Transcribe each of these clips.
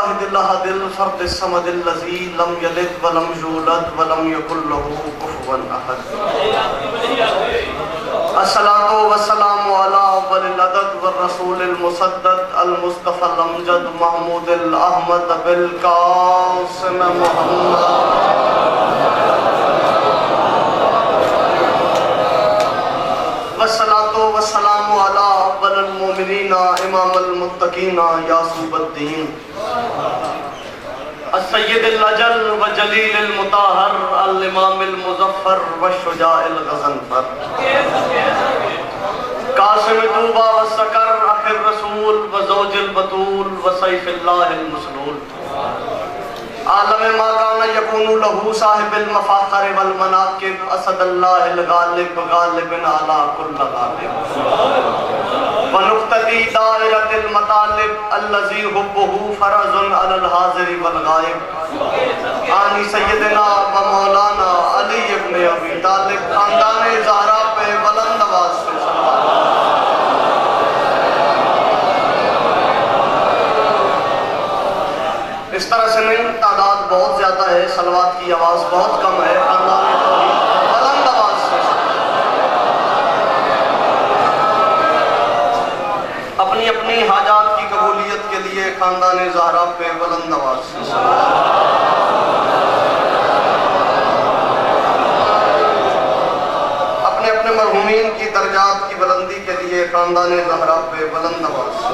الواحد الأحد الفرد الصمد الذي لم يلد ولم يولد ولم يكن له كفوا أحد. الصلاة والسلام على أول العدد والرسول المسدد المصطفى الأمجد محمود الأحمد بالقاسم محمد والصلاة والسلام على أول المؤمنين إمام المتقين يعصوب الدين السيد الأجل وجليل المطهر الإمام المظفر والشجاع الغضنفر قاسم طوبى والسكر أخ الرسول وزوج البتول وسيف الله المسلول عالم ما كان يكون له صاحب المفاخر والمناقب اسد الله الغالب غالب على كل غالب ونقطة دائرة المطالب الذي حبه فرض على الحاضر والغائب آنی سیدنا و مولانا علی ابن ابی طالب خاندان زہرا پہ بلند آواز سے صلوات. اس طرح سے نہیں، تعداد بہت زیادہ ہے، صلوات کی آواز بہت کم ہے. خاندان توحید بلند آواز سے اپنی اپنی حاجات کی قبولیت کے لیے خاندان زہرا پہ بلند آواز سے اپنے اپنے مرحومین کی درجات کی بلندی کے لیے خاندان زہرا پہ بلند آواز سے.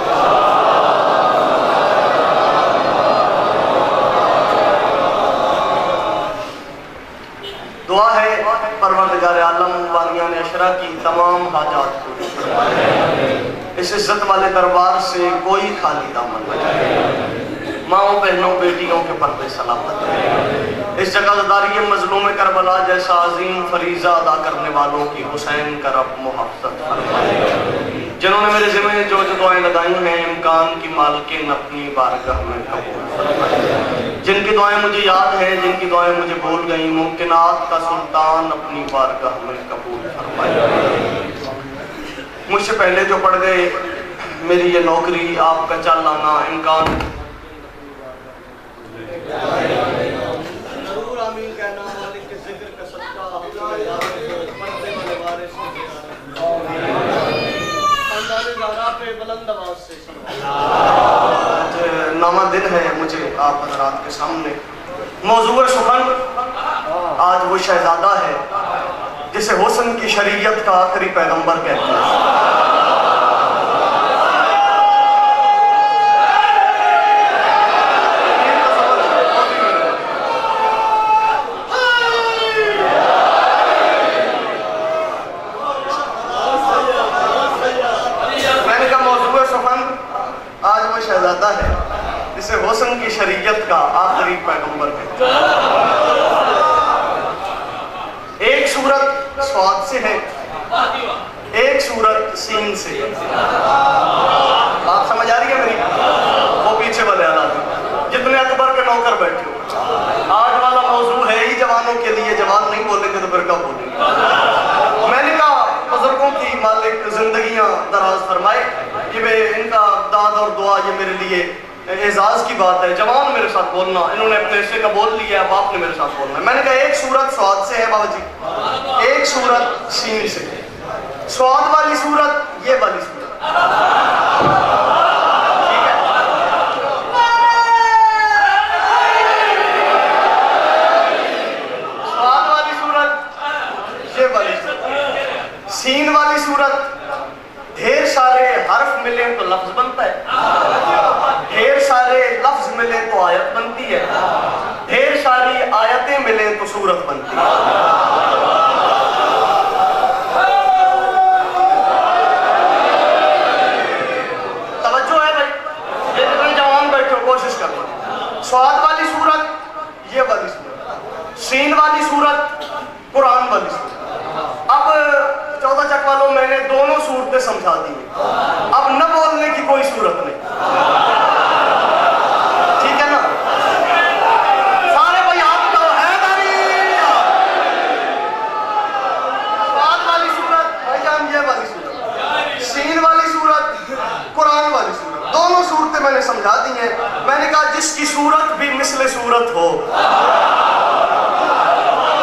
دعا ہے پروردگار عالم بانیان عشرہ کی تمام حاجات کو اس عزت والے دربار سے کوئی خالی دامن نہ جائے. ماؤں بہنوں بیٹیوں کے پردے سلامت رہے. اس جگہ داری مظلوم کربلا جیسا عظیم فریضہ ادا کرنے والوں کی حسین کا رب محافظت فرمائے. جنہوں نے میرے ذمہ جو دعائیں لگائی ہیں امکان کی مالکن اپنی بارگاہ میں قبول فرمائے. جن کی دعائیں مجھے یاد ہیں، جن کی دعائیں مجھے بھول گئیں، ممکنات کا سلطان اپنی بارگاہ میں قبول فرمائے. مجھ سے پہلے جو پڑھ گئے، میری یہ نوکری آپ کا چل لانا امکان ضرور آمین کہنا. مالک کے ذکر کا صدقہ پردے والے وارث خاندان زہرا پہ بلند آواز سے نامہ دن ہے مجھے آپ حضرات کے سامنے. موضوع سخن آج وہ شہزادہ ہے جسے حسن کی شریعت کا آخری پیغمبر کہتے ہیں. میں نے کہا موضوع سخن آج وہ شہزادہ ہے جسے حسن کی شریعت کا آخری پیغمبر کہتے ہیں. ایک صورت سواد سے ہے، ایک صورت سین سے. بات سمجھ آ رہی ہے میری؟ وہ پیچھے والے حالات جتنے اکبر کے نوکر بیٹھے ہو. آج والا موضوع ہے ہی جوانوں کے لیے. جوان نہیں بولیں گے تو پھر کب بولیں گے؟ میں نے کہا بزرگوں کی مالک زندگیاں دراز فرمائے. یہ ان کا داد اور دعا یہ میرے لیے اعزاز کی بات ہے. جوان میرے ساتھ بولنا، انہوں نے اپنے حصے کا بول لیا، اب آپ نے میرے ساتھ بولنا ہے. میں نے کہا ایک صورت سواد سے ہے بابا جی، ایک صورت سین سے. سواد والی صورت یہ والی صورت ٹھیک ہے. سواد والی صورت یہ والی صورت. سین والی صورت ڈھیر سارے حرف ملیں تو لفظ بنتا ہے، ڈھیر سارے لفظ ملیں تو آیت بنتی ہے، ڈھیر ساری آیتیں ملیں تو سورت بنتی ہے. توجہ ہے بھائی، یہ جتنے جوان بیٹھے ہو کوشش کرنا. سواد والی صورت یہ والی صورت، سین والی صورت قرآن والی صورت. اب 14 چک والوں میں نے دونوں صورتیں سمجھا دی ہیں. اب نہ بولنے کی کوئی صورت نہیں، ٹھیک ہے نا؟ سارے بھائی آپ تو ہے داری. سواد والی صورت بھائی جان یہ والی صورت، سین والی صورت قرآن والی صورت، دونوں صورتیں میں نے سمجھا دی ہیں. میں نے کہا جس کی صورت بھی مثل صورت ہو.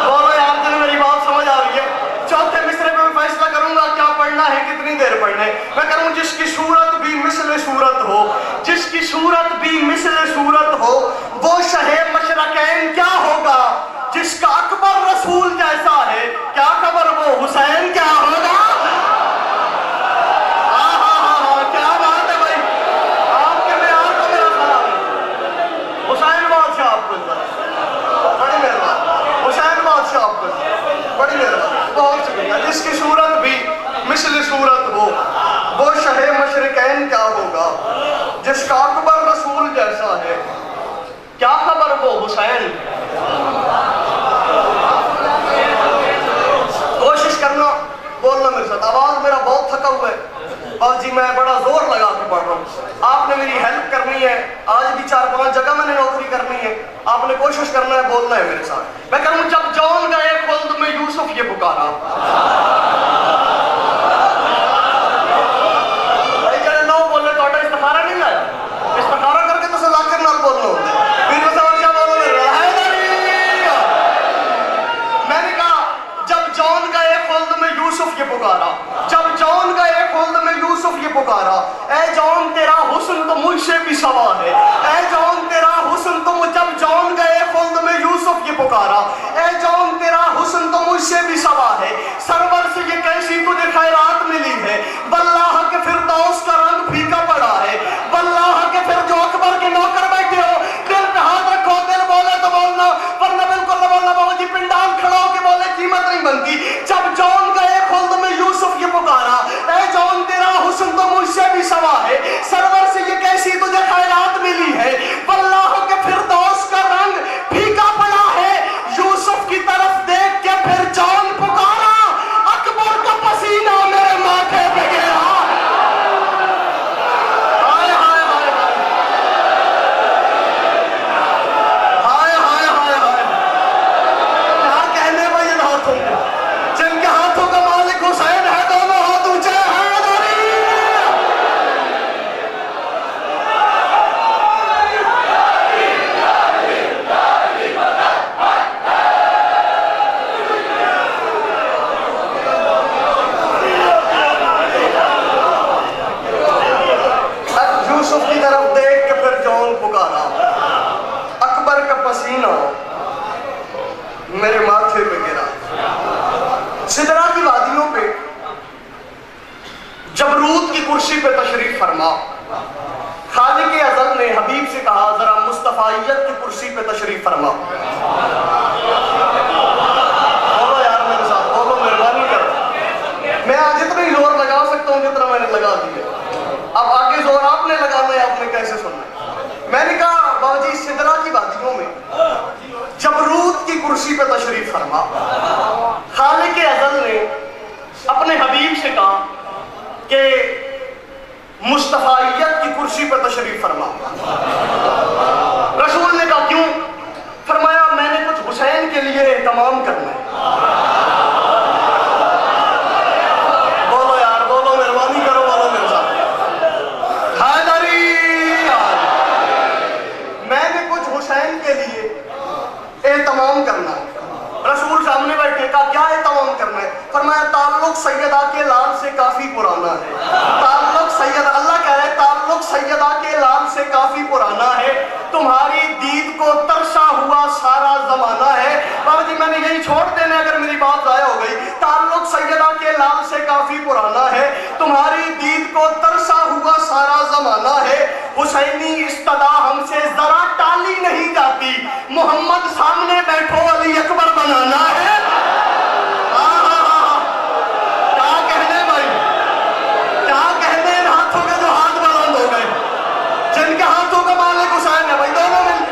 بولو یار تمہیں میری بات سمجھ آ رہی ہے؟ چوتھے مصرے پہ میں فیصلہ کروں گا کیا پڑھنا ہے, کتنی دیر پڑھنا ہے. میں کروں جس کی صورت بھی مثل صورت ہو, جس کی صورت بھی مثل صورت ہو, وہ شہ مشرقین کیا ہوگا؟ جس کا اکبر رسول جیسا ہے. کیا خبر وہ حسین کیا ہوگا؟ کیا بات ہے بھائی, آپ کے معیار کو میرا سلام. حسین بادشاہ آپ کو بڑی مہربانی, حسین بادشاہ آپ کو بڑی مہربانی, بہت شکریہ. جس کی صورت بھی مثل صورت ہو, وہ شہ مشرقین کیا ہوگا؟ جس کا اکبر رسول جیسا ہے. کیا خبر وہ حسین. کوشش کرنا بولنا میرے ساتھ. آواز میرا بہت تھکا ہوا ہے اور جی میں بڑا زور لگا کے پڑھ رہا ہوں. آپ نے میری ہیلپ کرنی ہے, آج بھی 4-5 جگہ میں نے نوکری کرنی ہے. آپ نے کوشش کرنا ہے, بولنا ہے میرے ساتھ. میں کروں جب جون گئے خلد میں یوسف یہ پکارا. بھائی جڑے نو بولے تو استخارہ نہیں آیا, استخارہ کر کے تو صداقت نال بولنا ہوتا ہے. یوسف یہ پکارا, جب جون گئے خلد میں یوسف یہ پکارا. اے جون تیرا حسن تو مجھ سے بھی سوا ہے. اے جون تیرا حسن تو جب جون گئے خلد میں یوسف یہ پکارا. اے جون تیرا حسن تو مجھ سے بھی سوا ہے. سرور سے یہ کیسی تجھے خیرات ملی ہے. واللہ کے فردوس کا رنگ پھیکا پڑا ہے. واللہ کے پھر جو اکبر کے نوکر بیٹھے ہو, دل پہ ہاتھ رکھو, دل بولے تو بولنا ورنہ بالکل نہ بولنا. بابا جی پنڈال کھڑا ہو کے بولے قیمت نہیں بنتی. جب جون گئے خلد میں یوسف یہ پکارا. اے جون تیرا حسن تو مجھ سے بھی سوا ہے. سرور سے یہ کیسی تجھے خیرات ملی ہے. واللہ کے فردوس کا رنگ پھیکا پڑا ہے. یوسف کی طرف دیکھ کے پھر جون پکارا. اکبر کا پسینہ میرے ماتھے پہ گرا. میرے ماتھے پہ گرا. سدرا کی وادیوں پہ جبروت کی کرسی پہ تشریف فرما. خالق ازل نے حبیب سے کہا ذرا مصطفیت کی کرسی پہ تشریف فرما. بولو یار میرے ساتھ, بولو مہربانی کرو. میں آج اتنا ہی زور لگا سکتا ہوں جتنا میں نے لگا دیا. اب آگے زور آپ نے لگانا ہے, آپ نے کیسے سننا ہے. میں نے کہا بابا جی سدرا کی وادیوں میں جبروت کی کرسی پہ تشریف فرما. خالق ازل نے اپنے حبیب سے کہا کہ مصطفیت کی کرسی پہ تشریف فرما. رسول نے کہا کیوں؟ فرمایا میں نے کچھ حسین کے لیے اہتمام کرنا ہے. بولو یار, بولو مہربانی کرو, بولو میرے ساتھ. حیدری میں نے کچھ حسین کے لیے اہتمام کرنا ہے. رسول سامنے بیٹھے کہا کیا اہتمام کرنا ہے؟ فرمایا تعلق سیدہ کے لال سے کافی پرانا ہے. تعلق سیدہ, اللہ کہہ رہے تعلق سیدہ کے لال سے کافی پرانا ہے. تمہاری دید کو ترسا ہوا سارا زمانہ ہے. بابا جی میں نے یہی چھوڑ دینا اگر میری بات ضائع ہو گئی. تعلق سیدہ کے لال سے کافی پرانا ہے. تمہاری دید کو ترسا ہوا سارا زمانہ ہے. حسینی استدا ہم سے ذرا ٹالی نہیں جاتی. محمد سامنے بیٹھو علی اکبر بنانا ہے. کیا کہنے بھائی, کیا کہنے ان ہاتھوں کے جو ہاتھ بلند ہو گئے, جن کے ہاتھوں کا مالک حسین ہے. بھائی دونوں مل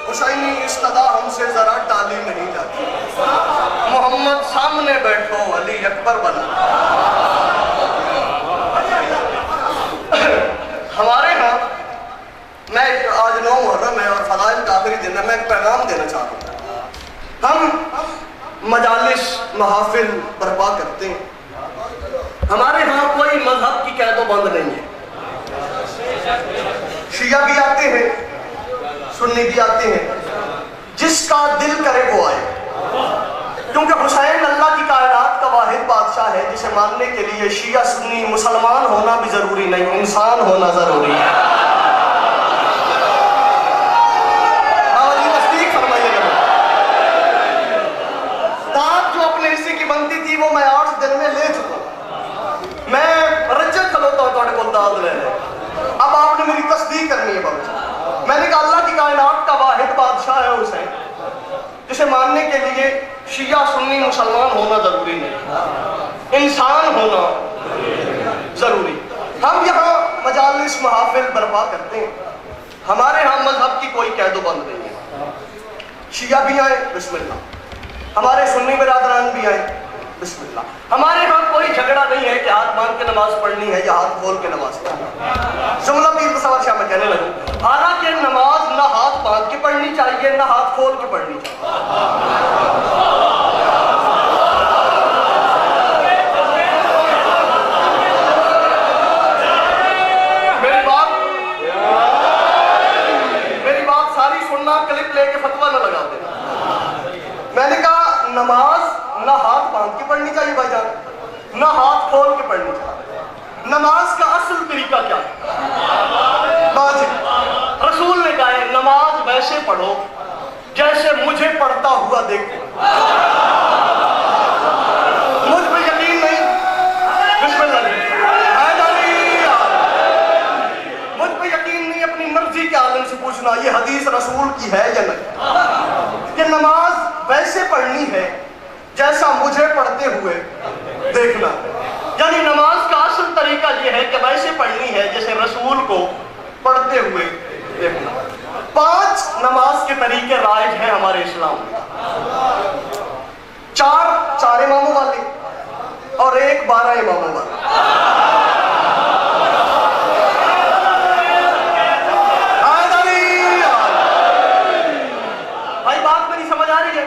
حسینی استدا ہم سے ذرا ہم مجالس محافل برپا کرتے ہیں، ہمارے ہاں کوئی مذہب کی قید و بند نہیں ہے۔ شیعہ بھی آتے ہیں، سنی بھی آتے ہیں، جس کا دل کرے وہ آئے، کیونکہ حسین اللہ کی کائنات کا واحد بادشاہ ہے جسے ماننے کے لیے شیعہ سنی مسلمان ہونا بھی ضروری نہیں، انسان ہونا ضروری ہے۔ تصدیق فرمائیے گا۔ داد جو اپنے حصے کی بنتی تھی وہ میں 8 دن میں لے چکا ہوں، میں رجت کھلوتا ہوں تھوڑے کو داد لے لے۔ اب آپ نے میری تصدیق کرنی ہے بابا جی۔ میں نے کہا اللہ کی کائنات کا واحد بادشاہ ہے حسین، جسے ماننے کے لیے شیعہ سنی مسلمان ہونا ضروری نہیں، انسان ہونا ضروری۔ ہم یہاں مجالس محافل برپا کرتے ہیں، ہمارے ہاں مذہب کی کوئی قید و بند نہیں ہے۔ شیعہ بھی آئے بسم اللہ، ہمارے سنی برادران بھی آئے بسم اللہ۔ ہمارے ہاں کوئی جھگڑا نہیں ہے کہ ہاتھ باندھ کے نماز پڑھنی ہے یا ہاتھ کھول کے نماز پڑھنی ہے۔ جملہ پیر تصور شاہ میں کہنے لگوں، حالانکہ نماز نہ ہاتھ باندھ کے پڑھنی چاہیے نہ ہاتھ کھول کے پڑھنی چاہیے۔ میری بات ساری سننا، کلپ لے کے فتویٰ نہ لگا دینا۔ میں نے کہا نماز نہ ہاتھ باندھ کے پڑھنی چاہیے بھائی جان، نہ ہاتھ کھول کے پڑھنی چاہیے۔ نماز کا اصل طریقہ کیا ہے؟ واجب رسول نے کہا ہے نماز ویسے پڑھو جیسے مجھے پڑھتا ہوا دیکھو۔ مجھ پہ یقین نہیں، بسم اللہ مجھ پہ یقین نہیں، اپنی مرضی کے عالم سے پوچھنا یہ حدیث رسول کی ہے یا نہیں، کہ نماز ویسے پڑھنی ہے جیسا مجھے پڑھتے ہوئے دیکھنا۔ یعنی نماز کا اصل طریقہ یہ ہے کہ ویسے پڑھنی ہے جیسے رسول کو پڑھتے ہوئے دیکھنا۔ 5 نماز کے طریقے رائج ہیں ہمارے اسلام میں، 4 اماموں والے اور 1 12 اماموں والے۔ بھائی بات میری سمجھ آ رہی ہے؟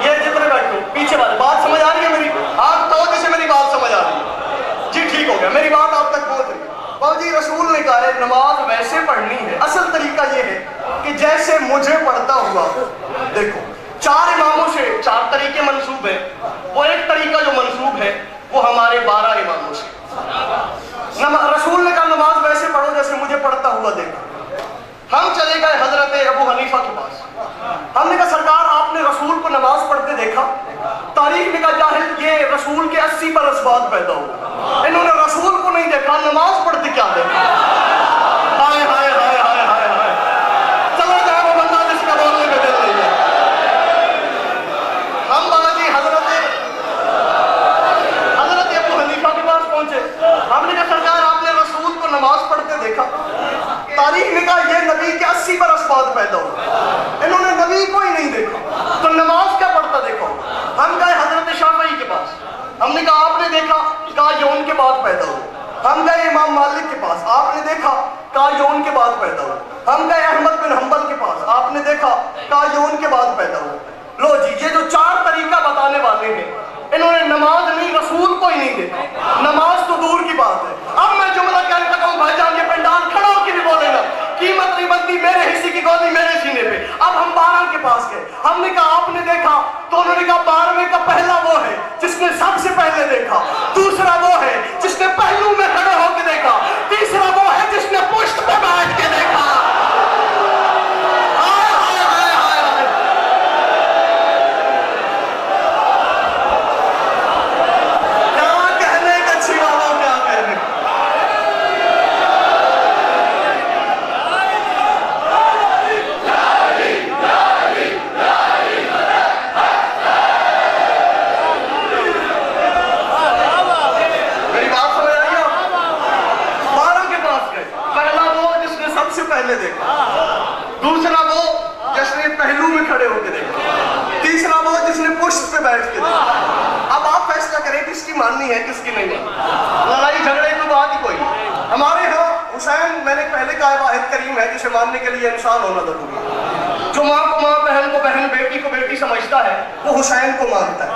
یہ جتنے بیٹھو پیچھے والے بات سمجھ آ رہی ہے میری؟ آپ تو جیسے میری بات سمجھ آ رہی ہے جی، ٹھیک ہو گیا، میری بات آپ تک پہنچ رہی ہے۔ بابا جی رسول نے کہا ہے نماز ویسے پڑھنی ہے، اصل طریقہ یہ ہے کہ جیسے مجھے پڑھتا ہوا دیکھو۔ 4 اماموں سے 4 طریقے منسوب ہیں، وہ ایک طریقہ جو منسوب ہے وہ ہمارے 12 اماموں سے۔ رسول نے کہا نماز ویسے پڑھو جیسے مجھے پڑھتا ہوا دیکھو۔ ہم چلے گئے حضرت ابو حنیفہ کے پاس، ہم نے کہا سرکار آپ نے رسول کو نماز پڑھتے دیکھا؟ تاریخ میں کہا جاہل یہ رسول کے 80 برس بعد پیدا ہوا، انہوں نے رسول کو نہیں دیکھا، نماز پڑھتے کیا دیکھا؟ ہائے ہائے ہائے ہائے ہائے ہائے، چلا جائے وہ بندہ جس کا بولنے میں دل نہیں ہے۔ ہم بابا جی حضرت ابو حنیفہ کے پاس پہنچے، ہم نے کہا سرکار آپ نے رسول کو نماز پڑھتے دیکھا؟ تاریخ نے کہا یہ نبی کے 80 برس بعد پیدا ہوا، انہوں نے نبی کو ہی نہیں دیکھا، تو نماز کیا پڑھتا دیکھو؟ ہم گئے حضرت شافعی کے پاس، ہم نے کہا آپ نے دیکھا؟ کہا یہ ان کے بعد پیدا ہوا۔ ہم گئے امام مالک کے پاس، آپ نے دیکھا؟ کہا یہ ان کے بعد پیدا ہوا۔ ہم گئے احمد بن حنبل کے پاس، آپ نے دیکھا؟ کہا یہ ان کے بعد پیدا ہوا۔ لو جی یہ جو 4 طریقہ بتانے والے ہیں انہوں نے نماز نہیں رسول کو ہی نہیں دیکھا، نماز تو دور کی بات ہے۔ اب میں جملہ کہنے لگا ہوں بھائی جان یہ پنڈال کھڑا ہو کے بھی بولے گا قیمت نہیں بنتی میرے حصے کی گودی میرے سینے پہ۔ اب ہم 12 کے پاس گئے، ہم نے کہا آپ نے دیکھا؟ تو انہوں نے کہا 12ویں کا پہلا وہ ہے جس نے سب سے پہلے دیکھا، دوسرا وہ ہے جس نے پہلو میں کھڑے ہو کے دیکھا، تیسرا وہ ہے جس نے پشت پہ بیٹھ کے دیکھا۔ دوسرا وہ جس نے پہلو میں کھڑے ہو کے دیکھا، تیسرا وہ جس نے پشت پہ بیٹھ کے دیکھا۔ اب آپ فیصلہ کریں کس کی ماننی ہے کس کی نہیں ماننی۔ لڑائی جھگڑے تو بات ہی کوئی۔ ہمارے ہاں حسین میں نے پہلے کہا ہے آیت کریم ہے جسے ماننے کے لیے انسان ہونا ضروری ہے. جو ماں کو ماں، بہن کو بہن، بیٹی کو بیٹی سمجھتا ہے وہ حسین کو مانتا ہے.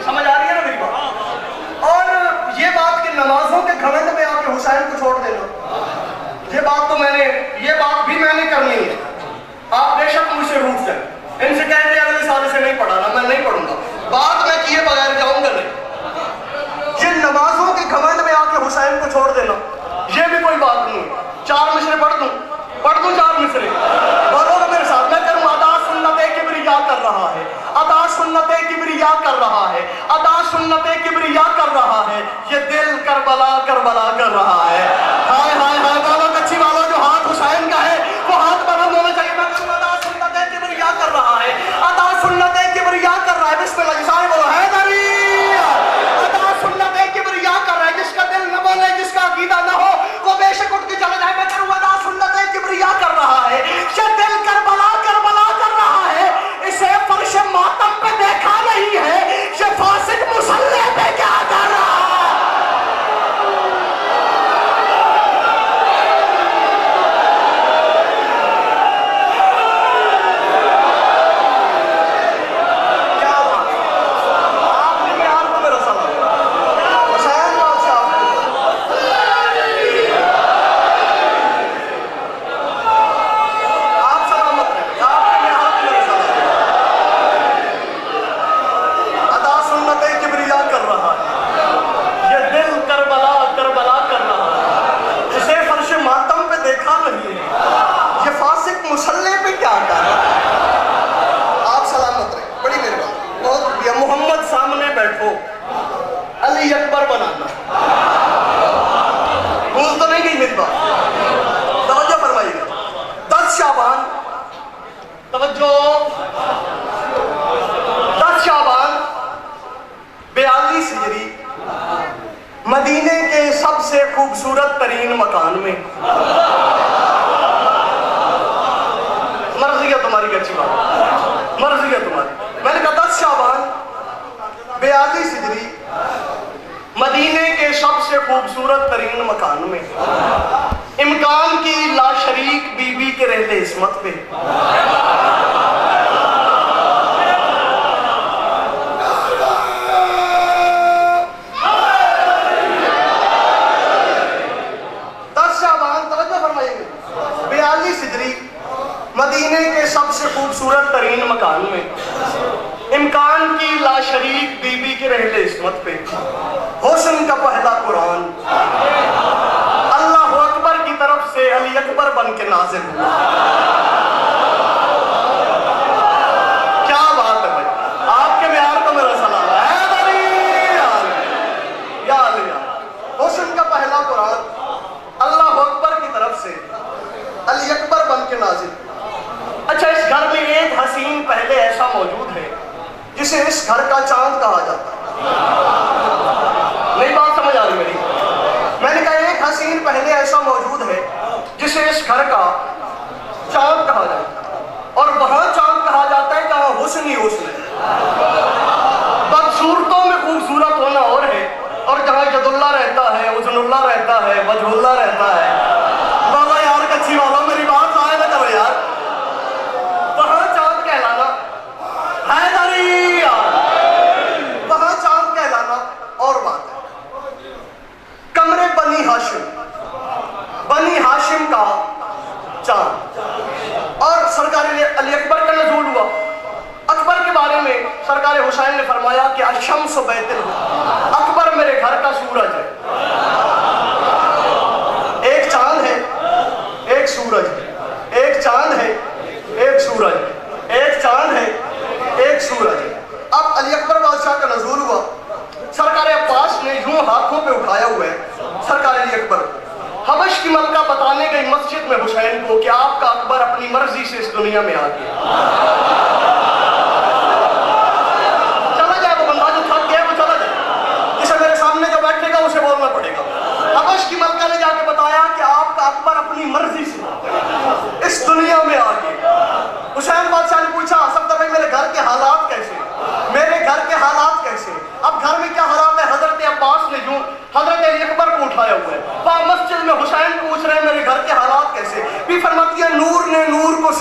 سمجھ آ رہی ہے نا میری بات؟ اور یہ بات کہ نمازوں کے گھمنڈ میں آ کے حسین کو چھوڑ دینا، یہ بات بھی میں نے کرنی ہے. آپ بے شک مجھ سے روٹ جائیں، ان سے کہتے ہیں اگلے سال سے نہیں پڑھانا، میں نہیں پڑھوں گا، بات میں کیے بغیر جاؤں گا نہیں. یہ نمازوں کے گھمنڈ میں آ کے حسین کو چھوڑ دینا یہ بھی کوئی بات نہیں ہے. 4 مصرے پڑھ دوں 4 مصرے بولو گا میرے ساتھ؟ میں کروں ادا سنت کبریا کر رہا ہے، ادا سنت کبریا کر رہا ہے، ادا سنت کبریا کر رہا ہے، یہ دل کربلا کربلا کر رہا ہے. ہائے ہائے ہائے، بولو کچھی والو جو ہاتھ حسین کا ہے وہ ہاتھ بلند ہونا چاہیے. میں کروں ادا سنت کبریا کر رہا ہے، ادا سنت کبریا کر رہا ہے. بسم اللہ جی سارے بولو حیدری. ادا سنت کبریا کر رہا ہے. جس کا دل نہ بولے، جس کا عقیدہ نہ ہو، وہ بے شک اٹھ کے چلا جائے. میں کروں ادا سنت کبریا کر رہا ہے، یہ دل کربلا کربلا کر رہا ہے. اسے فرش ماتم پہ دیکھا نہیں ہے، یہ فاسق مسلح پہ کیا کر رہا ہے. علی اکبر بنانا بھول تو نہیں گئی میری بات؟ توجہ فرمائیے گا. 10 شعبان، توجہ، 10 شعبان 42 ہجری مدینے کے سب سے خوبصورت ترین مکان میں. مرضی ہے تمہاری کہ اچھی بات، مرضی ہے تمہاری. میں نے کہا 10 شعبان 42 ہجری مدینے کے سب سے خوبصورت ترین مکان میں، امکان کی لاشریک بی بی کے رہتے عصمت پہ. مدینے کے سب سے خوبصورت ترین مکان میں، امکان کی لاشریک بی بی کے رہتے عصمت پہ، حسن کا پہلا قرآن اللہ اکبر کی طرف سے علی اکبر بن کے نازل ہوا. کیا بات ہے بھائی، آپ کے معیار کو میرا سلام ہے. یا علی حسن کا پہلا قرآن اللہ اکبر کی طرف سے علی اکبر بن کے نازل. اچھا، اس گھر میں ایک حسین پہلے ایسا موجود ہے جسے اس گھر کا چاند کہا جاتا ہے. نہیں بات سمجھ آ رہی میری؟ میں نے کہا ایک حسین پہلے ایسا موجود ہے جسے اس گھر کا چاند کہا جاتا ہے، اور وہاں چاند کہا جاتا ہے جہاں حسن ہی حسن ہے. بدصورتوں میں خوبصورت ہونا اور ہے، اور جہاں ید اللہ رہتا ہے، حسن اللہ رہتا ہے، وجہ اللہ رہتا ہے. بابا یار کچھی والا میری بات ضائع نہ کرو یار. وہاں چاند کہلانا حیدری، وہاں چاند کہلانا اور بات ہے. کمرے بنی ہاشم کا چاند، اور سرکار علی اکبر کا نزول ہوا. اکبر کے بارے میں سرکار حسین نے فرمایا کہ الشمس بیت الحق، اکبر میرے گھر کا سورج ہے. ایک چاند ہے ایک سورج ہے، ایک چاند ہے ایک سورج ہے، ایک چاند ہے ایک سورج ہے. اب علی اکبر بادشاہ کا نزول ہوا. سرکار عباس نے یوں ہاتھوں پہ اٹھایا ہوا ہے سرکار علی اکبر. حبش کی ملکہ بتانے گئی مسجد میں حسین کو کہ آپ کا اکبر اپنی مرضی سے اس دنیا میں آ گیا. چلا جائے وہ بندہ جو تھک گیا وہ چلا جائے، جسے میرے سامنے جو بیٹھے گا اسے بولنا پڑے گا. حبش کی ملکہ نے جا کے بتایا کہ آپ کا اکبر اپنی مرضی سے اس دنیا میں آ گیا. حسین بادشاہ نے پوچھا سب بھائی میرے گھر کے حالات کیسے، میرے گھر کے حالات کیسے؟ اب گھر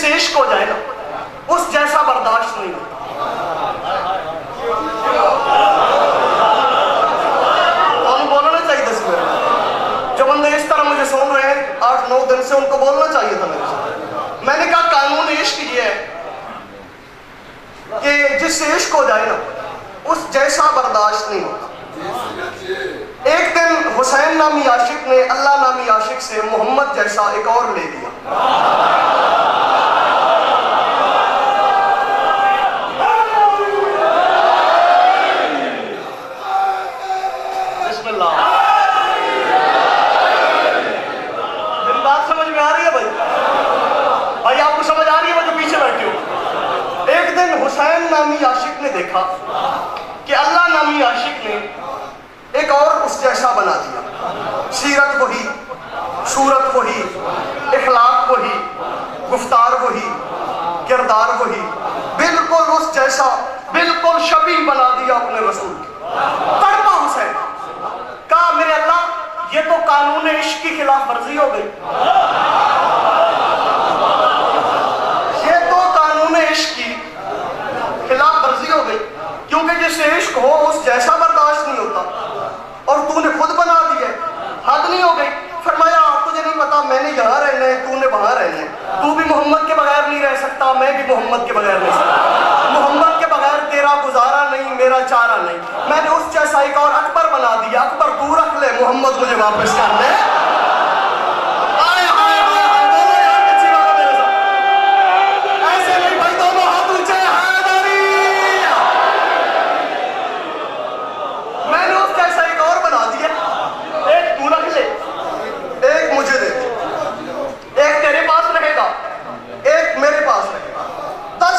جس سے عشق ہو جائے نا اس جیسا برداشت نہیں ہوتا. بولنا چاہیے تھا سر، جو بندے اس طرح مجھے سن رہے ہیں 8-9 دن سے، ان کو بولنا چاہیے تھا میرے ساتھ. میں نے کہا قانون عشق یہ ہے کہ جس سے عشق ہو جائے نا اس جیسا برداشت نہیں ہوتا. ایک دن حسین نامی عاشق نے اللہ نامی عاشق سے محمد جیسا ایک اور لے لیا. بسم اللہ. میری بات سمجھ میں آ رہی ہے بھائی آپ کو سمجھ آ رہی ہے جو پیچھے بیٹھے ہو؟ ایک دن حسین نامی عاشق نے دیکھا کہ اللہ نامی عاشق نے ایک اور اس جیسا بنا دیا. سیرت وہی، صورت وہی، اخلاق وہی، گفتار وہی، کردار وہی، بالکل اس جیسا، بالکل شبیہ بنا دیا اپنے رسول کی. تڑپا حسین، کہا میرے اللہ یہ تو قانون عشق کی خلاف ورزی ہو گئی. یہ تو قانون عشق کی خلاف ورزی ہو گئی، کیونکہ جس سے عشق ہو اس جیسا برداشت نہیں ہوتا، اور تو نے خود بنا دیا. حد نہیں ہو گئی. فرمایا تجھے نہیں پتا میں نے یہاں رہنا ہے، تو نے وہاں رہنا ہے. تو بھی محمد کے بغیر نہیں رہ سکتا، میں بھی محمد کے بغیر نہیں سکتا. محمد کے بغیر تیرا گزارا نہیں، میرا چارہ نہیں. میں نے اس جیسا ایک اور اکبر بنا دیا. اکبر تو رکھ لے، محمد مجھے واپس کر لے.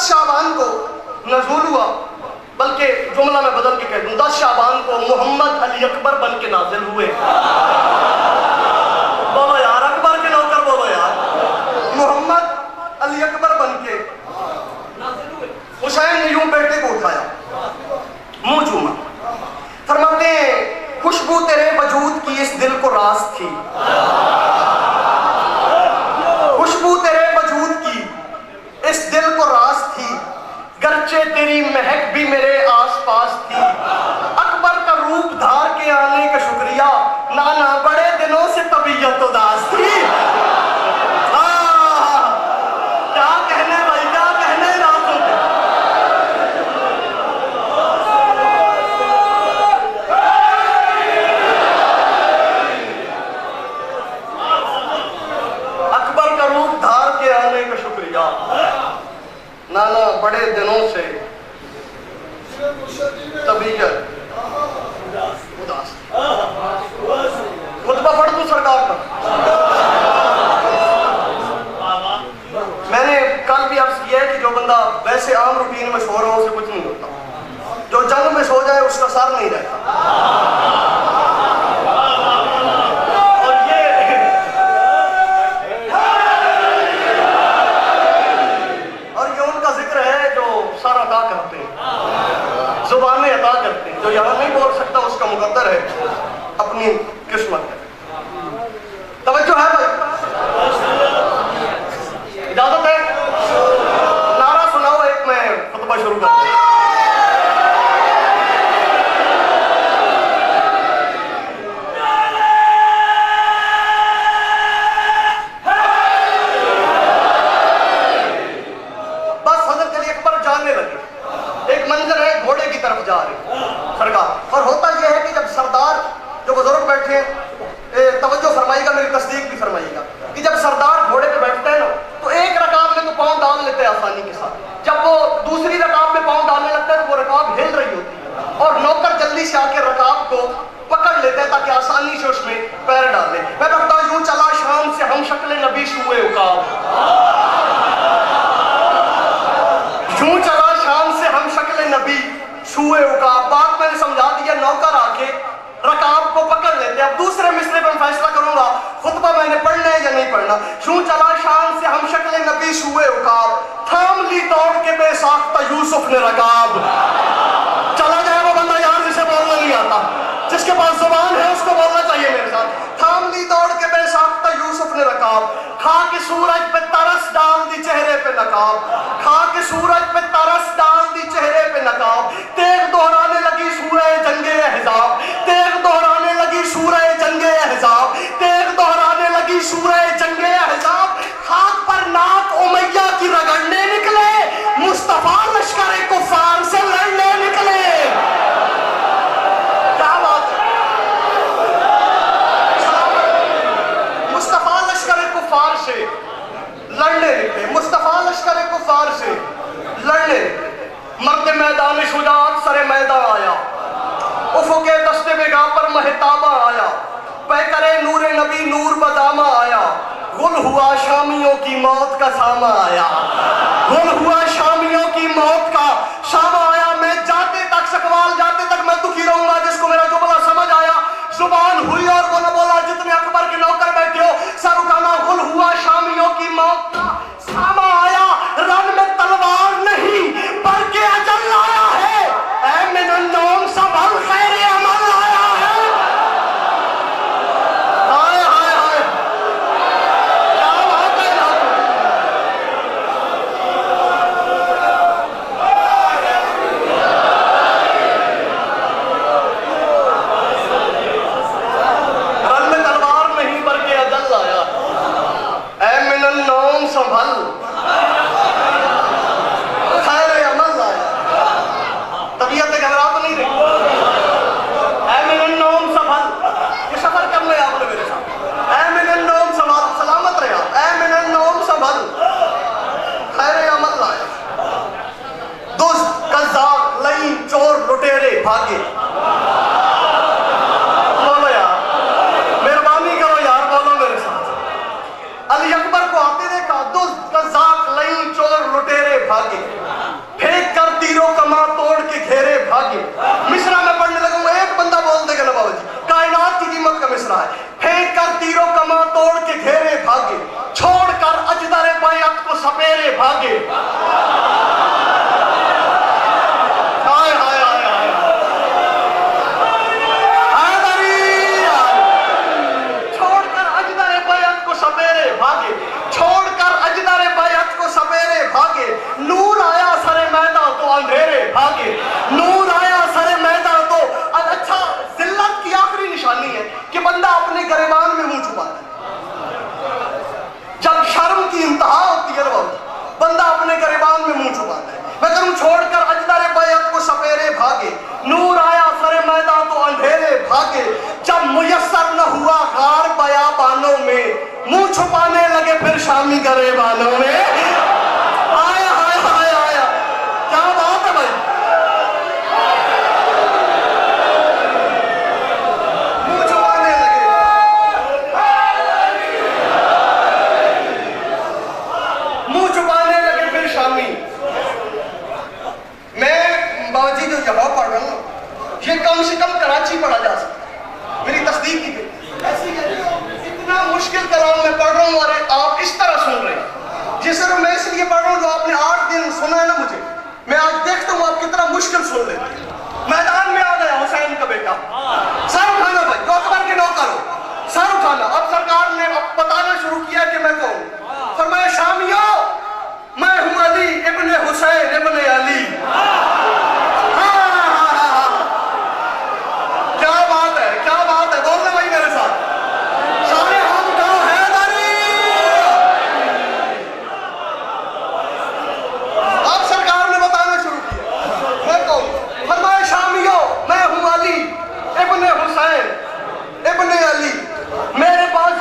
شعبان کو نزول ہوا، بلکہ جملہ میں بدل کے کہہ دوں 10 شعبان کو محمد علی اکبر بن کے نازل ہوئے. بولو یار اکبر کے نوکر بولو یار. محمد علی اکبر بن کے نازل ہوئے. حسین نے یوں بیٹے کو اٹھایا، منہ چوما. فرماتے ہیں خوشبو تیرے وجود کی اس دل کو راز تھی، خوشبو تیرے وجود کی اس دل کو راز تھی، گرچہ تیری مہک بھی میرے آس پاس تھی. اکبر کا روپ دھار کے آنے کا شکریہ، نانا بڑے دنوں سے طبیعت اداس تھی. کیا کہنے بھائی، کیا کہنے راتوں پہ. اکبر کا روپ دھار کے آنے کا شکریہ، نانا بڑے دنوں سے طبیعت اداس. خطبہ پڑھ دوں سرکار کا. میں نے کل بھی عرض کیا ہے کہ جو بندہ ویسے عام روٹین میں سو رہا ہو اسے کچھ نہیں ہوتا، جو جنگ میں سو جائے اس کا سر نہیں رہتا. زبانیں عطا کرتے ہیں، جو یہاں نہیں بول سکتا اس کا مقدر ہے، اپنی قسمت ہے. توجہ ہے بھائی، اجازت ہے؟ نعرہ سناؤ ایک، میں خطبہ شروع کرتا ہوں. بس حضرت علی اکبر جانے لگے. ایک منظر ہے گھوڑے کی طرف جا رہے سرکار، اور ہوتا یہ ہے کہ جب سردار، جو بزرگ بیٹھے ہیں توجہ فرمائیے گا، میری تصدیق بھی فرمائیے گا، کہ جب سردار گھوڑے پہ بیٹھتا ہے نا تو ایک رکاب میں تو پاؤں ڈال لیتے ہیں آسانی کے ساتھ. جب وہ دوسری رکاب میں پاؤں ڈالنے لگتا ہے تو وہ رکاب ہل رہی ہوتی ہے، اور نوکر جلدی سے آ کے رکاب کو پکڑ لیتے ہیں تاکہ آسانی سے اس میں پیر ڈال لیں. میں کہتا ہوں یوں چلا شام سے ہم شکل نبی شوئے عقاب، یوں چلا شام سے ہم شکل نبی شوئے عقاب. بات میں نے سمجھا دیا. نوکر آ کے رکاب کو پکڑ لیتے. اب دوسرے مصرے پہ میں فیصلہ کروں گا خطبہ میں نے پڑھنا ہے یا نہیں پڑھنا. یوں چلا شان سے ہم شکل نبی شوئے عقاب، تھام لی دوڑ کے بے ساختہ یوسف نے رکاب. چلا جائے وہ بندہ یہاں جسے بولنا نہیں آتا، جس کے پاس زبان ہے اس کو بولنا چاہیے میرے ساتھ. تھام لی دوڑ کے بے ساختہ یوسف نے رکاب، کھا کے سورج پہ ترس ڈال دی چہرے پہ نقاب، کھا کے سورج پہ ترس ڈال دی چہرے پہ نقاب، تیغ دہرانے لگی سورہ جنگ احزاب، تیغ دہرانے لگی سورہ جنگ احزاب، تیغ دہرانے لگی سورہ جنگ احزاب، خاک پر ناک امیہ کی رگڑنے نکلے، مصطفیٰ لشکر کفار سے لڑنے نکلے۔ کیا بات ہے، مصطفیٰ لشکر کفار سے لڑنے نکلے، مصطفیٰ لشکر کفار سے لڑنے، مرد میدان شجاعت سر میدان آیا، افق دست بگاہ پر مہتابہ آیا، پیکرے نور نبی نور بدامہ آیا، گل ہوا شامیوں کی موت کا سامہ آیا، گل ہوا شامیوں کی موت کا سامہ آیا۔ میں جاتے تک سکوال جاتے تک میں دکھی رہوں گا، جس کو میرا جملہ سمجھ آیا زبان ہوئی اور وہ نہ بولا، جتنے اکبر کے نوکر بیٹھے ہو سر اٹھانا، گل ہوا شامیوں کی موت کا سامہ آیا، رن میں تلوار نہیں بلکہ اجل آیا ہے، اے من النوم سنبھل خیر عمل آیا ہے۔ ہائے ہائے ہائے، کیا بات ہے یار، رن میں تلوار نہیں بلکہ اجل آیا، اے من النوم سنبھل خیر عمل آیا۔ طبیعت گھبرا تو نہیں رہی، اے من النوم سنبھل، یہ سفر کر لے آپ نے میرے ساتھ، اے من النوم سنبھل، سلامت رہے آپ، اے من النوم سنبھل خیر عمل آیا۔ دزد قذاق لئیم چور لٹیرے بھاگے، بولو یار، مہربانی کرو یار، بولو میرے ساتھ۔ علی اکبر کو آتے دیکھا، دزد قذاق لئیم چور لٹیرے بھاگے، پھینک کر تیروں کماں توڑ کے گھیرے بھاگے۔ مصرع میں پڑھنے لگوں، ایک بندہ بول دے گا نا بابا جی، کائنات کی قیمت کا مصرع ہے، پھینک کر تیروں کماں توڑ کے گھیرے بھاگے، چھوڑ کر اجدر بیعت کو سپیرے بھاگے۔ ہائے ہائے ہائے ہائے، حیدری چھوڑ کر اجدر بیعت کو سپیرے بھاگے، چھوڑ کر اجدر بیعت کو سپیرے بھاگے، نور آیا سر میدان تو اندھیرے بھاگے، نور آیا سر میدان تو۔ اچھا، ذلت کی آخری نشانی ہے کہ بندہ اپنے گریبان میں منہ چھپاتا ہے، جب شرم کی انتہا ہوتی ہے نا بندہ اپنے گریبان میں منہ چھپاتا ہے۔ میں کہوں چھوڑ کر اجدر بیعت کو سپیرے بھاگے، نور آیا سر میدان تو اندھیرے بھاگے، جب میسر نہ ہوا غار بیابانوں میں، منہ چھپانے لگے پھر شامی گریبانوں میں۔ آیا آیا آیا آیا، کیا بات ہے بھائی، منہ چھپانے لگے، منہ چھپانے لگے پھر شامی۔ میں بابا جی جو جواب پڑھ رہا ہوں یہ کم سے کم کراچی پڑھا جا سکتا، میری تصدیق کی گئی، ایسی اتنا مشکل کلام میں پڑھ رہا ہوں اور آپ اس طرح سن رہے ہیں، جس طرح میں اس لیے پڑھ رہا ہوں جو آپ نے 8 دن سنا ہے نا مجھے، میں آج دیکھتا ہوں آپ کتنا مشکل سن لیتے ہیں۔ میدان میں آ گیا حسین کا بیٹا، سر اٹھانا بھائی، جو اکبر کے نوکر ہو سر اٹھانا۔ اب سرکار نے بتانا شروع کیا کہ میں کون، فرمایا شامیوں میں ہوں علی ابن حسین ابن علی۔ کیا بات ہے، کیا بات ہے، بولنے بھائی میرے ساتھ، سارے ہاتھ اٹھاؤ، حیدری۔ اب سرکار نے بتانا شروع کیا میں کون، فرمایا شامیوں میں ہوں علی ابن حسین ابن علی، میرے پاس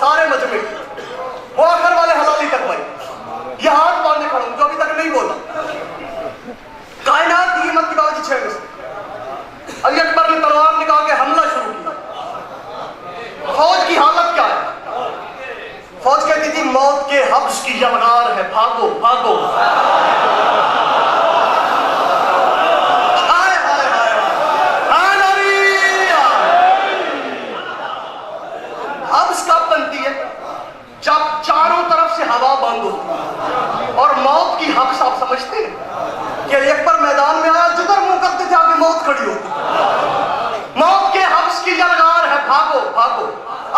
سارے مجمع وہ آخر والے حلالی تک بھائی یہ ہاتھ باندھے کھڑا ہوں جو ابھی تک نہیں بولا. کائنات کی ہمت کی باوجود 6 میں سے علی اکبر نے تلوار نکال کے حملہ شروع کیا. فوج کی حالت کیا ہے؟ فوج کہتی تھی موت کے حبس کی یلغار ہے، بھاگو بھاگو. حبس کب بنتی ہے؟ جب چاروں طرف سے ہوا بند ہوتی. اور موت کی حبس آپ سمجھتے ہیں کہ علی اکبر میدان میں آیا جدھر منہ کرتے تھے آگے موت کھڑی ہوتی. موت کے حبس کی یلغار ہے، بھاگو بھاگو.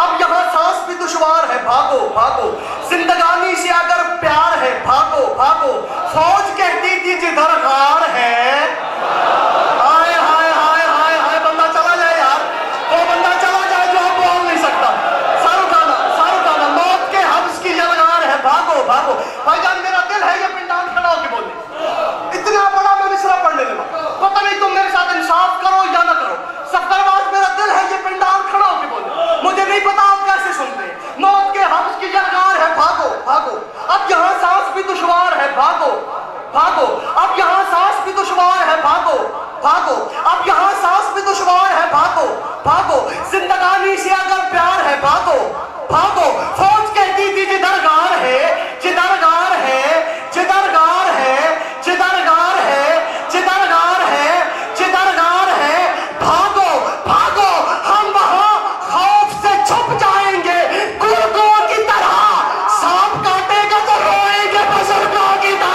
اب یہاں سانس بھی دشوار ہے، بھاگو بھاگو. زندگانی سے اگر پیار ہے، بھاگو بھاگو. فوج کہتی تھی جدھر غار ہے، ہائے ہائے ہائے ہائے ہائے بندہ چلا جائے یار، وہ بندہ چلا جائے جو اب بول نہیں سکتا. سر اٹھانا موت کے حبس کی یلغار ہے، بھاگو بھاگو. بھائی جان میرا دل ہے یہ پنڈان کھڑا ہو کے بولے اتنا بڑا میں مصرع پڑھنے لگا. پتہ نہیں تم میرے ساتھ انصاف کرو یا نہ کرو. سفرواز میرا دل ہے یہ پنڈان کھڑا ہو کے بولے، مجھے نہیں پتا آپ کیسے سنتے ہیں. موت کے حبس کی یلغار ہے، بھاگو بھاگو. اب یہاں سانس بھی دشوار ہے، بھاگو بھاگو. اب یہاں سانس بھی دشوار ہے، بھاگو بھاگو. اب یہاں سانس بھی دشوار ہے، بھاگو بھاگو. زندگانی سے اگر پیار ہے، بھاگو بھاگو. فوج کہتی تھی جدھر غار ہے، جدھر غار ہے، جدھر غار ہے، جدھر غار ہے، جدھر غار ہے، جدھر غار ہے، بھاگو بھاگو. ہم وہاں خوف سے چھپ جائیں گے گردوں کی طرح، سانپ کاٹے گا تو روئیں گے بزرگوں کی طرح.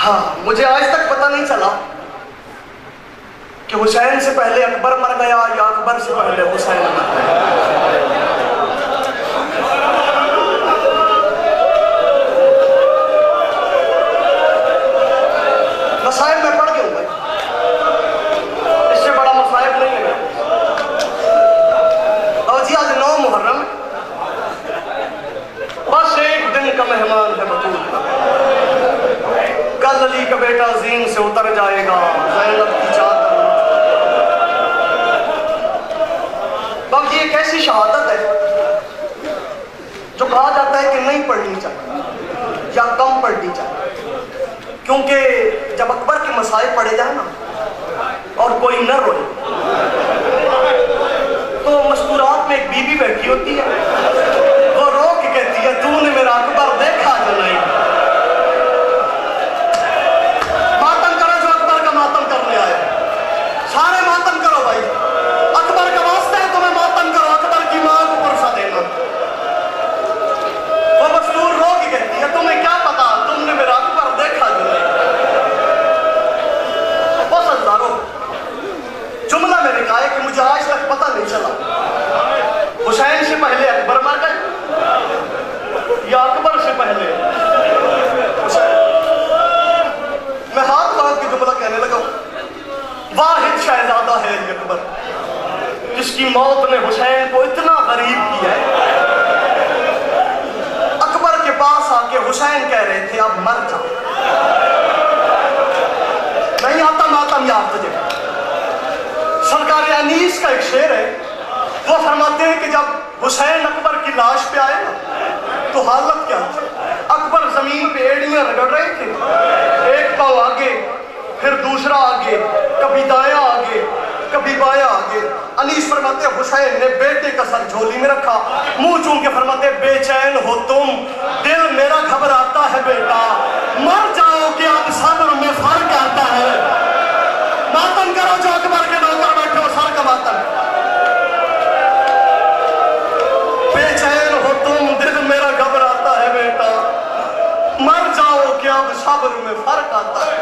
ہاں مجھے آج تک پتہ نہیں چلا کہ حسین سے پہلے اکبر مر گیا یا اکبر سے پہلے حسین مر گیا. مصائب میں پڑھ کے ہوں بھائی، اس سے بڑا مصائب نہیں ہے. اور جی آج 9 محرم بس ایک دن کا مہمان ہے بطول. کل علی کا بیٹا عظیم سے اتر جائے گا زینب کی چادر. باب جی ایک ایسی شہادت ہے جو کہا جاتا ہے کہ نہیں پڑھنی چاہیے یا کم پڑھنی چاہیے، کیونکہ جب اکبر کے مسائل پڑھے جائیں نا اور کوئی نہ روئے تو مستورات میں ایک بی بی بیٹھی ہوتی ہے، وہ رو کے کہتی ہے تو نے میرا اکبر دیکھا جو نہیں. ماتم کرو جو اکبر کا ماتم کرنے آئے، سارے ماتم کرو بھائی. اکبر کا واسطہ ہے تمہیں ماتم کرو، اکبر کی ماں کو پرسا دینا. وہ مستور رو کے کہتی ہے تمہیں کیا پتا تم نے میرا اکبر دیکھا جو نہیں. بس ہزاروں جملہ میں نے کہا ہے کہ مجھے آج تک پتہ نہیں چلا حسین سے پہلے اکبر مر گئے یا اکبر سے پہلے حسین. میں ہاتھ باندھ کے جملہ کہنے لگا واحد شہزادہ ہے یہ اکبر جس کی موت نے حسین کو اتنا غریب کیا ہے. اکبر کے پاس آ کے حسین کہہ رہے تھے اب مر جا. نہیں آتا ماتم یاد تجھے. سرکار انیس کا ایک شعر ہے، وہ فرماتے ہیں کہ جب حسین اکبر کی لاش پہ آئے نا تو حالت کیا تھی. اکبر زمین پہ ایڑیاں رگڑ رہے تھے، ایک پاؤں آگے پھر دوسرا آگے، کبھی دایاں آگے کبھی بایاں آگے. انیس فرماتے ہیں حسین نے بیٹے کا سر جھولی میں رکھا، منہ چوم کے فرماتے ہیں بے چین ہو تم، دل میرا گھبراتا ہے بیٹا، مر جاؤ کہ اب صبر میں فرق آتا ہے. ماتم کرو جو اکبر کے نوکر بیٹھے ہو، سر کا ماتم. بے چین ہو تم، دل میرا گھبراتا ہے بیٹا، مر جاؤ کہ اب صبر میں فرق آتا ہے.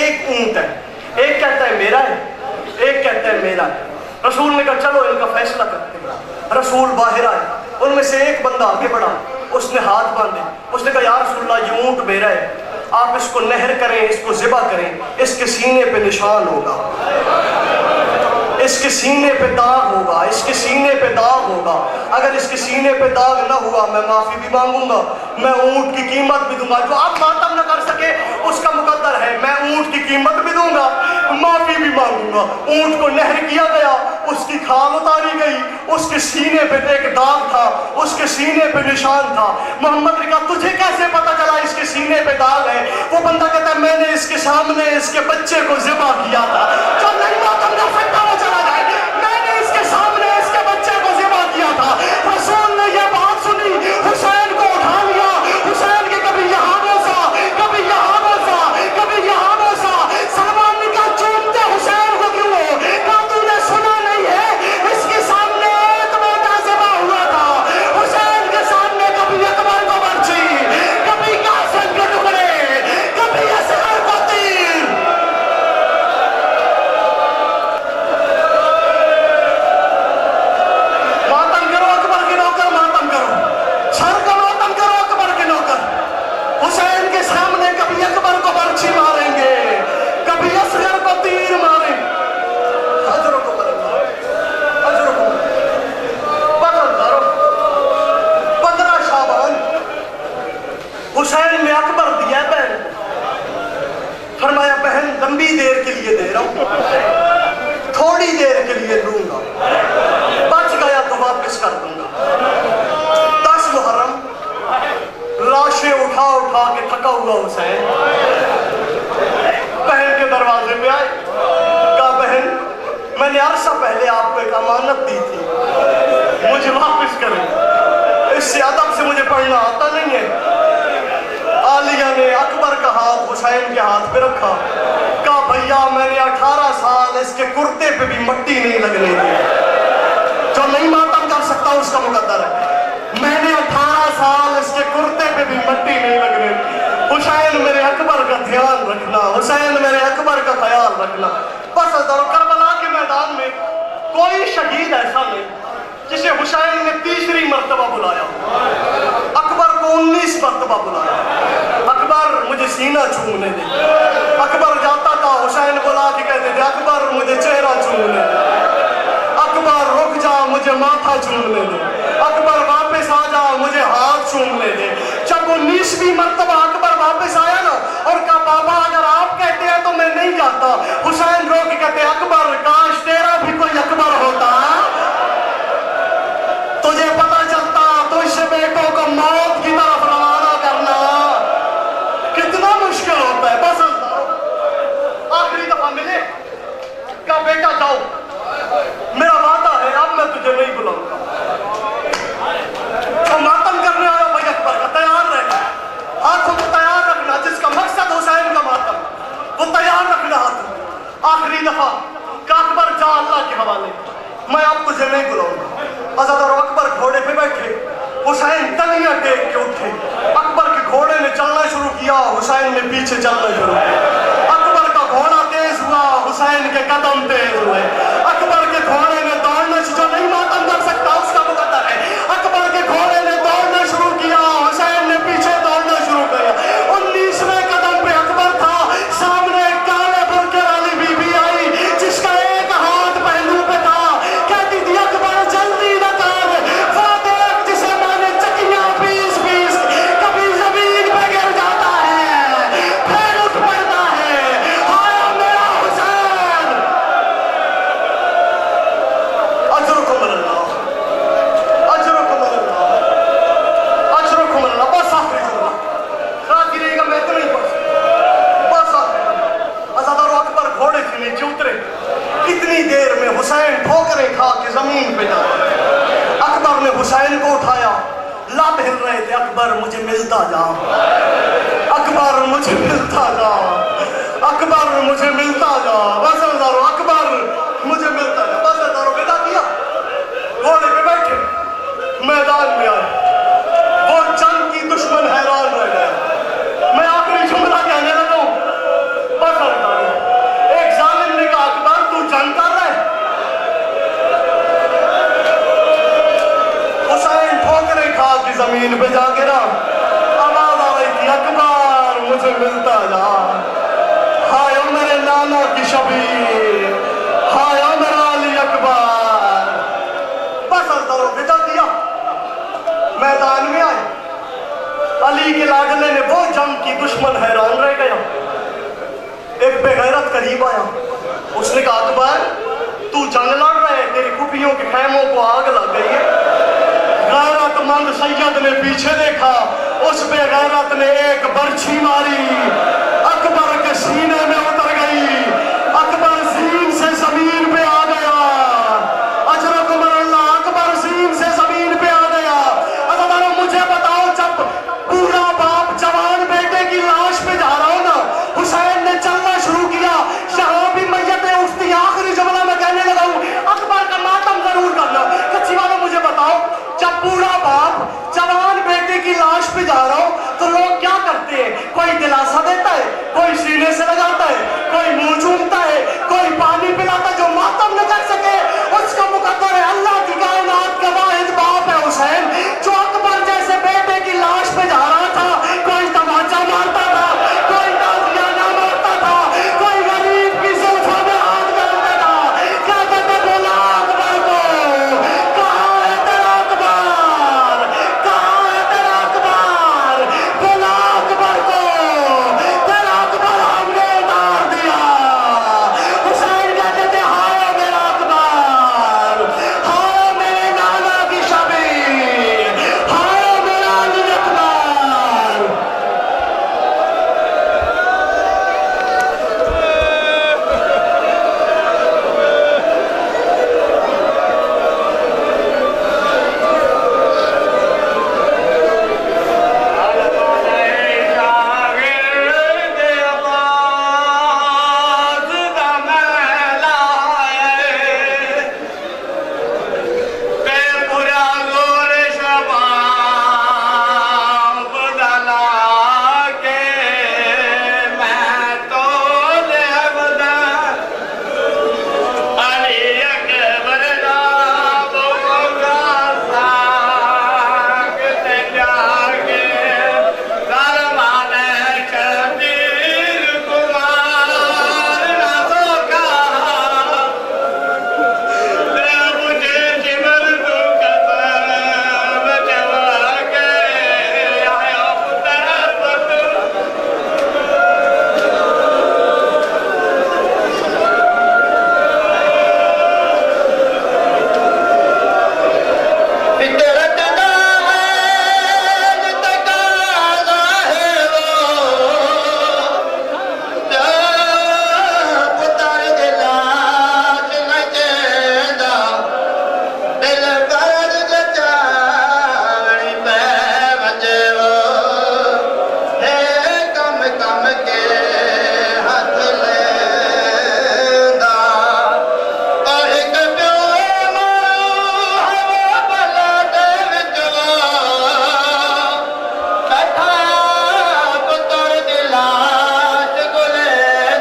ایک اونٹ ہے، ایک کہتا ہے میرا ہے، ایک کہتا ہے میرا ہے۔ رسول نے کہا چلو ان کا فیصلہ کرتے ہیں۔ رسول باہر آئے، ان میں سے ایک بندہ آگے بڑھا، اس نے ہاتھ باندھے، اس نے کہا یا رسول اللہ یہ اونٹ میرا ہے، آپ اس کو نہر کریں، اس کو ذبح کریں، اس کے سینے پہ نشان ہوگا، اس کے سینے پہ داغ ہوگا، اس کے سینے پہ داغ ہوگا، اگر اس کے سینے پہ داغ نہ ہوا میں معافی بھی مانگوں گا، میں اونٹ کی قیمت بھی دوں گا، جو آپ ماتم نہ کر سکے اس کا مقدر ہے، میں اونٹ کی قیمت بھی دوں گا، معافی بھی مانگوں گا۔ اونٹ کو نہر کیا گیا، اس کی کھال اتاری گئی، اس کے سینے پہ ایک داغ تھا، اس کے سینے پہ نشان تھا۔ محمد نے کہا تجھے کیسے پتا چلا اس کے سینے پہ داغ ہے؟ وہ بندہ کہتا ہے میں نے اس کے سامنے اس کے بچے کو ذبح کیا تھا۔ جو نہیں ماتم کر سکتا وہ چلا جائے، میں نے اس کے سامنے اس کے بچے کو ذبح کیا تھا۔ رسول نے یہ بات سنی، حسین کو اٹھا لیا، حسین کے کبھی یہاں بوسا، کبھی یہاں بوسا، کبھی یہاں بوسا۔ سلمان نے کہا چومتے حسین کو کیوں ہو؟ کہا تو نے سنا نہیں ہے اس کے سامنے ایک بیٹا ذبح ہوا تھا، حسین کے سامنے کبھی اکبر کو برچھی، کبھی قاسم کے ٹکڑے، کبھی اصغر کو تیر۔ ماتم کرو اکبر کے نوکر، ماتم کرو، سر کا ماتم کرو اکبر کے نوکر۔ حسین کے سامنے کبھی اکبر کو برچھی ماریں گے، کبھی اصغر کو تیر ماریں گے۔ اجر کو بدلنا، اجر کو بدلنا رو۔ 15 شعبان حسین نے اکبر دیا بہن، فرمایا بہن لمبی دیر کے لیے دے رہا ہوں، تھوڑی دیر کے لیے لوں گا، بچ گیا تو واپس کر دوں گا۔ 10 محرم لاشیں اٹھا اٹھا کے تھکا ہوا حسین بہن کے دروازے پہ آئے، کہا بہن میں نے عرصہ پہلے آپ کو ایک امانت دی تھی، مجھے واپس کریں، اس سے ادب سے مجھے پڑھنا آتا نہیں ہے۔ عالیہ نے اکبر کا ہاتھ حسین کے ہاتھ پہ رکھا، کہا بھیا میں نے 18 سال اس کے کرتے پہ بھی مٹی نہیں لگنے دی، جو نہیں ماتم کر سکتا اس کا مقدر ہے، میں نے 18 سال اس کے کرتے پہ بھی مٹی نہیں لگنے دی۔ حسین میرے اکبر کا دھیان رکھنا، حسین میرے اکبر کا خیال رکھنا۔ بس کربلا کے میدان میں کوئی شہید ایسا نہیں جسے حسین نے تیسری مرتبہ بلایا، اکبر کو 19 مرتبہ بلایا۔ اکبر مجھے سینہ چومنے دے، اکبر جاتا تھا حسین بلا کے کہتے تھے اکبر مجھے چہرہ چومنے دے، اکبر رک جا مجھے ماتھا چومنے دے، اکبر واپس آ جا مجھے ہاتھ چومنے دے۔ جب 19ویں مرتبہ اکبر واپس آیا نا اور کہا بابا اگر آپ کہتے ہیں تو میں نہیں جاتا، حسین رو کے کہتے اکبر کاش تیرا بھی کوئی اکبر ہوتا، تجھے پتہ چلتا تو اس بیٹوں کو موت کی طرف روانہ کرنا کتنا مشکل ہوتا ہے۔ بس آخری دفعہ ملے، کہا بیٹا جاؤ میرا وعدہ ہے اب میں تجھے نہیں بلاؤں گا، جو ماتم کرنے آیا بھائی اکبر کا تیار رہنا، ہاتھوں کو تیار رکھنا، جس کا مقصد حسین کا ماتم وہ تیار رکھنا ہاتھوں۔ آخری دفعہ کہ اکبر جا اللہ کے حوالے، میں اب تجھے نہیں بلاؤں گا۔ عزت اور اکبر گھوڑے پہ بیٹھے، حسین تلیاں ٹیک کے اٹھے، اکبر کے گھوڑے نے چلنا شروع کیا، حسین نے پیچھے چلنا شروع کیا، اکبر کا گھوڑا تیز ہوا، حسین کے قدم تیز ہوئے، اکبر کے گھوڑے نے دوڑنا جو نہیں ماتم کر سکتا اس کا مقدر ہے، اکبر کے گھوڑے نے دوڑنا شروع کیا، حسین نے پیچھے دوڑنا شروع کیا۔ 19ویں قدم پہ اکبر تھا، سامنے کالے برقعے والی بی بی آئی جس کا ایک ہاتھ پہلو پہ تھا، کہتی تھی اکبر جلدی نہ کر، وہ دیکھ جسے میں نے چکیاں پیس پیس کبھی زمین پہ گر جاتا ہے پھر اٹھ پڑتا ہے، ہایا میرا حسین۔ اجرکم اللہ، اجرکم اللہ، اجرکم اللہ۔ بس آخری جملہ راضی رہے گا میں اتنا ہی پڑھ سکتا، بس آخری۔ عزادار اکبر گھوڑے سے نیچے اترے، کتنی دیر میں حسین ٹھوکریں کھا کے زمین پہ جاتا، اکبر نے حسین کو اٹھایا، لب ہل رہے تھے، اکبر مجھے ملتا جا، اکبر مجھے ملتا جا، اکبر مجھے ملتا جا، بس عزادار اکبر مجھے ملتا جا، بس عزادار ودا کیا، گھوڑے پہ بیٹھے میدان میں آئے، وہ جنگ کی دشمن حیران رہ گئے۔ میں آخری جملہ کہنے لگا ہوں، بس عزادار علی کے لاڈلے نے وہ جنگ کی دشمن حیران رہ گیا. ایک بے غیرت قریب آیا, اس نے کہا اکبر تو جنگ لڑ رہے ہے, تیری کھپیوں کے خیموں کو آگ لگ گئی ہے. غیرت مند سید نے پیچھے دیکھا, اس بے غیرت نے ایک برچھی ماری, اکبر کے سینے میں اتر گئی, اکبر زین سے زمین پہ آ گیا. اجرکم اللہ, اکبر زین سے زمین پہ آ گیا. اگر مجھے بتاؤ, جب بوڑھا باپ جوان بیٹے کی لاش پہ جا رہا ہو نا, حسین نے چلنا شروع کیا, یہاں بھی میتیں اٹھتی, آخری جملہ میں کہنے لگا ہوں اکبر کا ماتم ضرور کرنا. کچی والوں مجھے بتاؤ, جب بوڑھا باپ جوان بیٹے کی لاش پہ جا رہا ہو تو لوگ کیا کرتے ہیں؟ کوئی دلاسا دیتا ہے, کوئی سینے سے لگاتا ہے, کوئی منہ چومتا ہے, کوئی پانی پلاتا جو